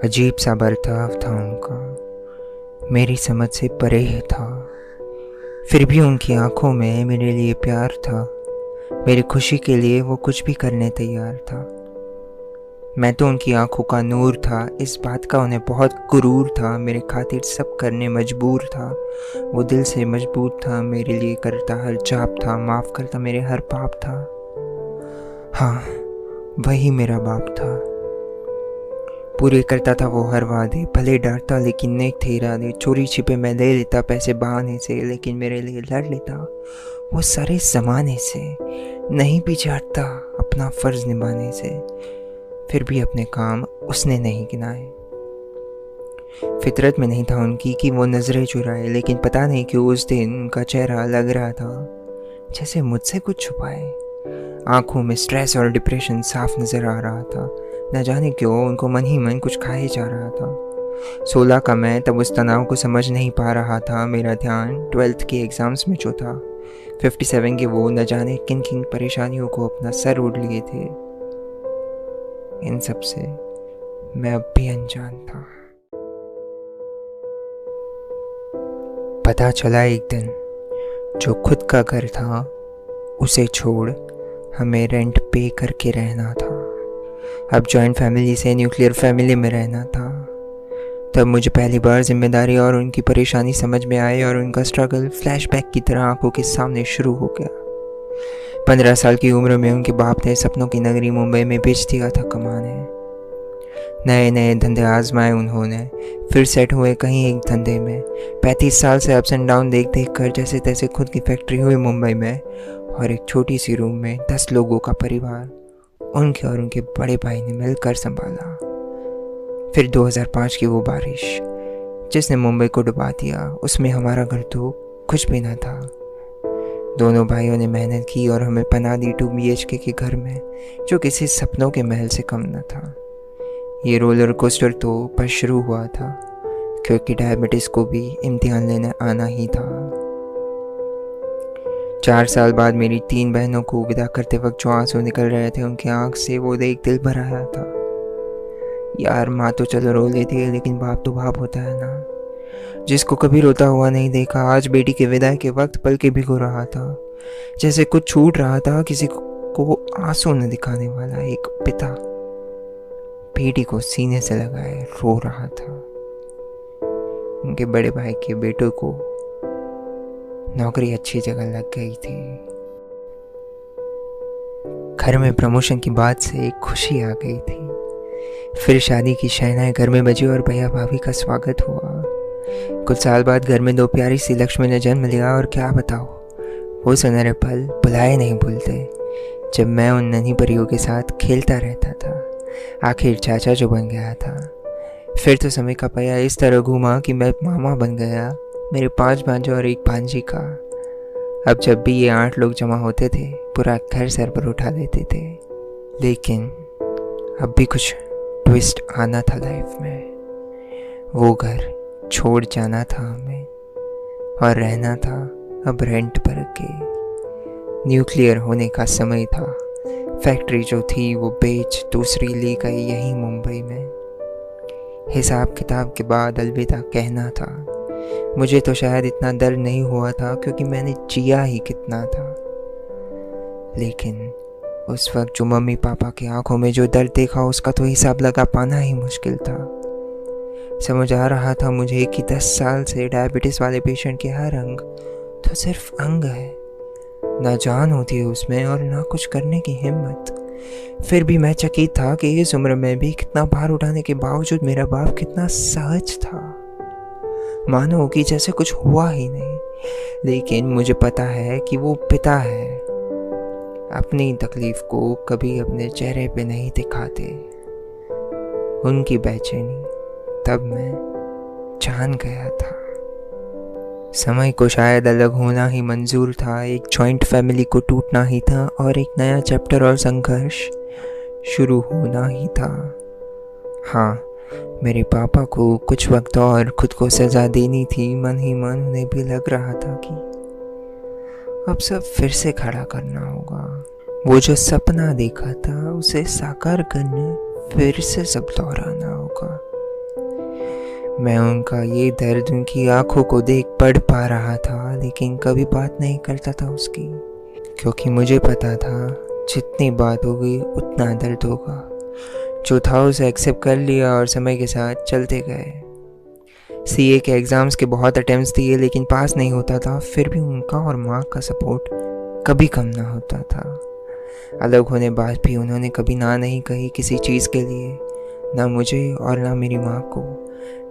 अजीब सा बर्ताव था उनका, मेरी समझ से परे ही था। फिर भी उनकी आंखों में मेरे लिए प्यार था। मेरी खुशी के लिए वो कुछ भी करने तैयार था। मैं तो उनकी आंखों का नूर था, इस बात का उन्हें बहुत गुरूर था। मेरे खातिर सब करने मजबूर था। वो दिल से मजबूत था, मेरे लिए करता हर जाप था, माफ़ करता मेरे हर पाप था। हाँ, वही मेरा बाप था। पूरे करता था वो हर वादे, भले डरता लेकिन नेक थे इरादे। चोरी छिपे मैं ले लेता पैसे बहाने से, लेकिन मेरे लिए लड़ लेता वो सारे ज़माने से। नहीं भी चाहता अपना फ़र्ज़ निभाने से, फिर भी अपने काम उसने नहीं गिनाए। फितरत में नहीं था उनकी कि वो नज़रें चुराए, लेकिन पता नहीं क्यों उस दिन उनका चेहरा लग रहा था जैसे मुझसे कुछ छुपाए। आंखों में स्ट्रेस और डिप्रेशन साफ नज़र आ रहा था। न जाने क्यों उनको मन ही मन कुछ खाए जा रहा था। 16 का मैं तब उस तनाव को समझ नहीं पा रहा था। मेरा ध्यान 12th के एग्ज़ाम्स में जो था। 57 के वो न जाने किन किन परेशानियों को अपना सर ओढ़ लिए थे। इन सब से मैं अब भी अनजान था। पता चला एक दिन जो खुद का घर था उसे छोड़ हमें रेंट पे करके रहना था। अब जॉइंट फैमिली से न्यूक्लियर फैमिली में रहना था। तब मुझे पहली बार जिम्मेदारी और उनकी परेशानी समझ में आई, और उनका स्ट्रगल फ्लैशबैक की तरह आंखों के सामने शुरू हो गया। 15 साल की उम्र में उनके बाप ने सपनों की नगरी मुंबई में बेच दिया था कमाने। नए नए धंधे आजमाए उन्होंने, फिर सेट हुए कहीं एक धंधे में। 35 साल से अप्स एंड डाउन देख देख कर जैसे तैसे खुद की फैक्ट्री हुई मुंबई में, और एक छोटी सी रूम में 10 लोगों का परिवार उनके और उनके बड़े भाई ने मिलकर संभाला। फिर 2005 की वो बारिश जिसने मुंबई को डुबा दिया, उसमें हमारा घर तो कुछ भी ना था। दोनों भाइयों ने मेहनत की और हमें पनाह दी 2 BHK के घर में, जो किसी सपनों के महल से कम न था। ये रोलर कोस्टर तो बस शुरू हुआ था, क्योंकि डायबिटीज़ को भी इम्तिहान लेने आना ही था। 4 साल बाद मेरी 3 बहनों को विदा करते वक्त जो आंसू निकल रहे थे उनकी आंख से, वो देख दिल भर आया था। यार, माँ तो चलो रो लेती है, लेकिन बाप तो बाप होता है ना। जिसको कभी रोता हुआ नहीं देखा, आज बेटी के विदाई के वक्त पलके भिगो रहा था, जैसे कुछ छूट रहा था। किसी को आंसू न दिखाने वाला एक पिता बेटी को सीने से लगाए रो रहा था। उनके बड़े भाई के बेटों को नौकरी अच्छी जगह लग गई थी। घर में प्रमोशन की बात से एक खुशी आ गई थी। फिर शादी की शहनाई घर में बजी और भैया भाभी का स्वागत हुआ। कुछ साल बाद घर में 2 प्यारी सी लक्ष्मी ने जन्म लिया, और क्या बताओ, वो सुनहरे पल बुलाए नहीं भूलते जब मैं उन नन्ही परियों के साथ खेलता रहता था। आखिर चाचा जो बन गया था। फिर तो समय का पहिया इस तरह घूमा कि मैं मामा बन गया, मेरे 5 भांजे और एक भांजी का। अब जब भी ये 8 लोग जमा होते थे, पूरा घर सर पर उठा लेते थे। लेकिन अब भी कुछ ट्विस्ट आना था लाइफ में। वो घर छोड़ जाना था हमें, और रहना था अब रेंट पर के। न्यूक्लियर होने का समय था। फैक्ट्री जो थी वो बेच दूसरी ली गई यहीं मुंबई में। हिसाब किताब के बाद अलविदा कहना था। मुझे तो शायद इतना दर्द नहीं हुआ था, क्योंकि मैंने जिया ही कितना था। लेकिन उस वक्त जो मम्मी पापा की आंखों में जो दर्द देखा, उसका तो हिसाब लगा पाना ही मुश्किल था। समझ आ रहा था मुझे कि 10 साल से डायबिटीज़ वाले पेशेंट के हर अंग तो सिर्फ अंग है, ना जान होती है उसमें और ना कुछ करने की हिम्मत। फिर भी मैं चकित था कि इस उम्र में भी कितना भार उठाने के बावजूद मेरा बाप कितना सहज था, मानो कि जैसे कुछ हुआ ही नहीं। लेकिन मुझे पता है कि वो पिता है, अपनी तकलीफ को कभी अपने चेहरे पे नहीं दिखाते। उनकी बेचैनी तब मैं जान गया था। समय को शायद अलग होना ही मंजूर था, एक जॉइंट फैमिली को टूटना ही था, और एक नया चैप्टर और संघर्ष शुरू होना ही था। हाँ, मेरे पापा को कुछ वक्त और खुद को सजा देनी थी। मन ही मन उन्हें भी लग रहा था कि अब सब फिर से खड़ा करना होगा। वो जो सपना देखा था उसे साकार करने फिर से सब दोहराना होगा। मैं उनका ये दर्द उनकी आंखों को देख पढ़ पा रहा था, लेकिन कभी बात नहीं करता था उसकी, क्योंकि मुझे पता था जितनी बात होगी उतना दर्द होगा। जो था उसे एक्सेप्ट कर लिया और समय के साथ चलते गए। सीए के एग्ज़ाम्स के बहुत अटेम्प्ट्स दिए, लेकिन पास नहीं होता था। फिर भी उनका और माँ का सपोर्ट कभी कम ना होता था। अलग होने बाद भी उन्होंने कभी ना नहीं कही किसी चीज़ के लिए, ना मुझे और ना मेरी माँ को।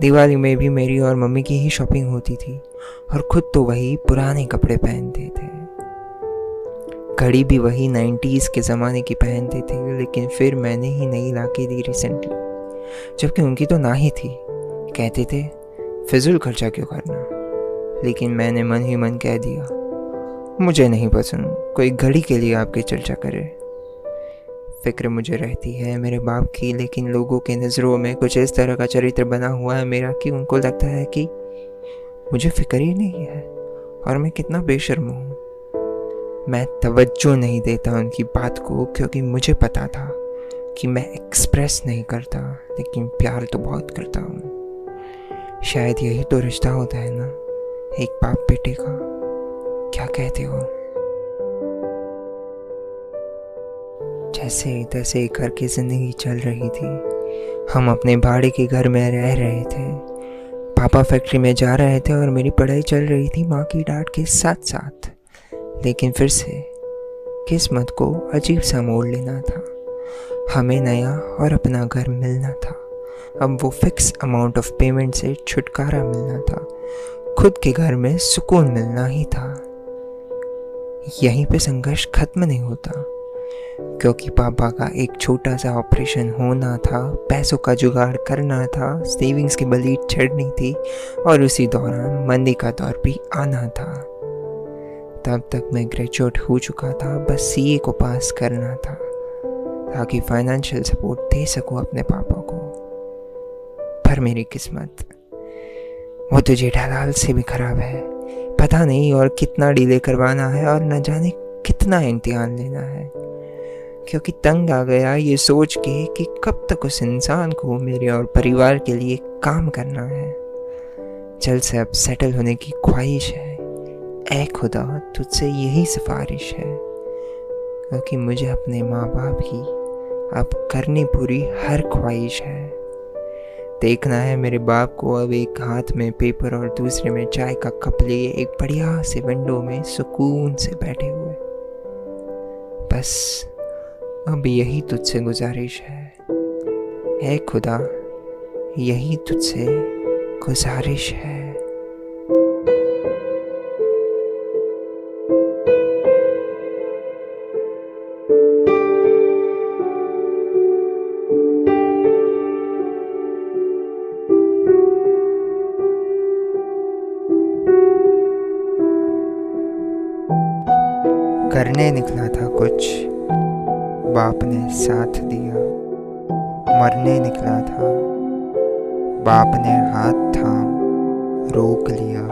दिवाली में भी मेरी और मम्मी की ही शॉपिंग होती थी, और खुद तो वही पुराने कपड़े पहनते थे। घड़ी भी वही 90s के ज़माने की पहनते थे, लेकिन फिर मैंने ही नई ला के दी रिसेंटली, जबकि उनकी तो ना ही थी। कहते थे फिजूल खर्चा क्यों करना, लेकिन मैंने मन ही मन कह दिया मुझे नहीं पसंद कोई घड़ी के लिए आपकी चर्चा करे। फिक्र मुझे रहती है मेरे बाप की, लेकिन लोगों के नज़रों में कुछ इस तरह का चरित्र बना हुआ है मेरा कि उनको लगता है कि मुझे फिक्र ही नहीं है और मैं कितना बेशर्म हूँ। मैं तवज्जो नहीं देता उनकी बात को, क्योंकि मुझे पता था कि मैं एक्सप्रेस नहीं करता, लेकिन प्यार तो बहुत करता हूँ। शायद यही तो रिश्ता होता है ना, एक बाप बेटे का। क्या कहते हो? जैसे तैसे करके जिंदगी चल रही थी। हम अपने भाड़े के घर में रह रहे थे। पापा फैक्ट्री में जा रहे थे और मेरी पढ़ाई चल रही थी माँ की डांट के साथ साथ। लेकिन फिर से किस्मत को अजीब सा मोड़ लेना था। हमें नया और अपना घर मिलना था। अब वो फिक्स अमाउंट ऑफ पेमेंट से छुटकारा मिलना था। खुद के घर में सुकून मिलना ही था। यहीं पे संघर्ष खत्म नहीं होता, क्योंकि पापा का एक छोटा सा ऑपरेशन होना था, पैसों का जुगाड़ करना था, सेविंग्स की बलीड चढ़नी थी, और उसी दौरान मंदी का दौर भी आना था। तब तक मैं ग्रेजुएट हो चुका था, बस सीए को पास करना था ताकि फाइनेंशियल सपोर्ट दे सकूं अपने पापा को। पर मेरी किस्मत वो तो जेठालाल से भी खराब है। पता नहीं और कितना डिले करवाना है और न जाने कितना इम्तिहान लेना है, क्योंकि तंग आ गया ये सोच के कि कब तक उस इंसान को मेरे और परिवार के लिए काम करना है। जल्द से अब सेटल होने की ख्वाहिश है। ऐ खुदा, तुझसे यही सिफारिश है, क्योंकि मुझे अपने माँ बाप की अब करनी पूरी हर ख्वाहिश है। देखना है मेरे बाप को अब एक हाथ में पेपर और दूसरे में चाय का कप लिए एक बढ़िया से विंडो में सुकून से बैठे हुए। बस अब यही तुझसे गुजारिश है। ऐ खुदा, यही तुझसे गुजारिश है। करने निकला था कुछ, बाप ने साथ दिया। मरने निकला था, बाप ने हाथ थाम रोक लिया।